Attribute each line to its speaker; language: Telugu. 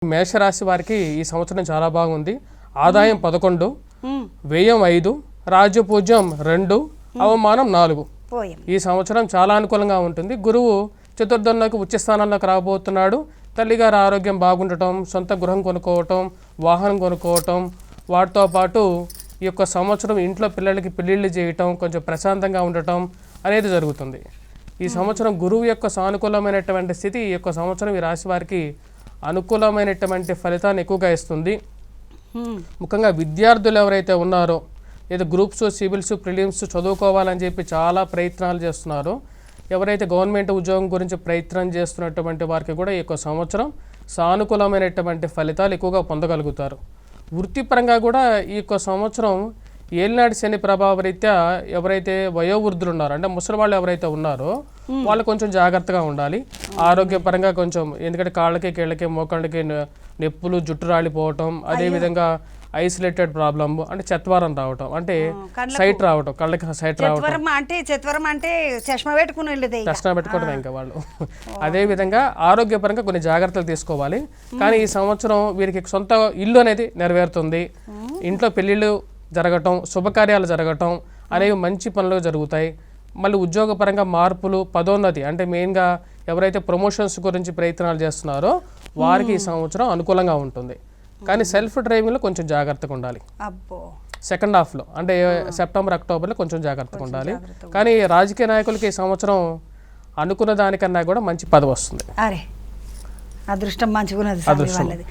Speaker 1: మేషరాశి వారికి ఈ సంవత్సరం చాలా బాగుంది. ఆదాయం 11, వ్యయం 5, రాజ్యపూజ్యం 2, అవమానం 4. ఈ సంవత్సరం చాలా అనుకూలంగా ఉంటుంది. గురువు చతుర్థంలోకి ఉచ్చ స్థానంలోకి రాబోతున్నాడు. తల్లిగారి ఆరోగ్యం బాగుండటం, సొంత గృహం కొనుక్కోవటం, వాహనం కొనుక్కోవటం, వాటితో పాటు ఈ యొక్క సంవత్సరం ఇంట్లో పిల్లలకి పెళ్ళిళ్ళు చేయటం, కొంచెం ప్రశాంతంగా ఉండటం అనేది జరుగుతుంది. ఈ సంవత్సరం గురువు యొక్క సానుకూలమైనటువంటి స్థితి ఈ యొక్క సంవత్సరం ఈ రాశి వారికి అనుకూలమైనటువంటి ఫలితాన్ని ఎక్కువగా ఇస్తుంది. ముఖ్యంగా విద్యార్థులు ఎవరైతే ఉన్నారో, ఏదో గ్రూప్స్, సివిల్స్, ప్రిలిమ్స్ చదువుకోవాలని చెప్పి చాలా ప్రయత్నాలు చేస్తున్నారో, ఎవరైతే గవర్నమెంట్ ఉద్యోగం గురించి ప్రయత్నం చేస్తున్నటువంటి వారికి కూడా ఈ యొక్క సంవత్సరం సానుకూలమైనటువంటి ఫలితాలు ఎక్కువగా పొందగలుగుతారు. వృత్తిపరంగా కూడా ఈ యొక్క సంవత్సరం ఏలినాటి శని ప్రభావ రీత్యా ఎవరైతే వయోవృద్ధులు ఉన్నారో, అంటే ముసలి వాళ్ళు ఎవరైతే ఉన్నారో వాళ్ళు కొంచెం జాగ్రత్తగా ఉండాలి. ఆరోగ్యపరంగా కొంచెం, ఎందుకంటే కాళ్ళకి, కీళ్ళకి, మోకాళ్ళకి నొప్పులు, జుట్టు రాలిపోవటం, అదేవిధంగా ఐసోలేటెడ్ ప్రాబ్లమ్, అంటే చత్వారం రావటం, అంటే సైట్ రావటం, కళ్ళకి సైట్ రావటం,
Speaker 2: చష్మా
Speaker 1: పెట్టుకోవడం ఇంకా వాళ్ళు. అదేవిధంగా ఆరోగ్యపరంగా కొన్ని జాగ్రత్తలు తీసుకోవాలి. కానీ ఈ సంవత్సరం వీరికి సొంత ఇల్లు అనేది నెరవేరుతుంది. ఇంట్లో పెళ్ళిళ్ళు జరగటం, శుభకార్యాలు జరగటం అనేవి మంచి పనులు జరుగుతాయి. మళ్ళీ ఉద్యోగపరంగా మార్పులు, పదోన్నతి, అంటే మెయిన్గా ఎవరైతే ప్రమోషన్స్ గురించి ప్రయత్నాలు చేస్తున్నారో వారికి ఈ సంవత్సరం అనుకూలంగా ఉంటుంది. కానీ సెల్ఫ్ డ్రైవింగ్లో కొంచెం జాగ్రత్తగా ఉండాలి. సెకండ్ హాఫ్లో, అంటే సెప్టెంబర్, అక్టోబర్లో కొంచెం జాగ్రత్తగా ఉండాలి. కానీ రాజకీయ నాయకులకి ఈ సంవత్సరం అనుకున్న దానికన్నా కూడా మంచి పదవి వస్తుంది.
Speaker 2: అదృష్టం మంచిగా ఉన్నది.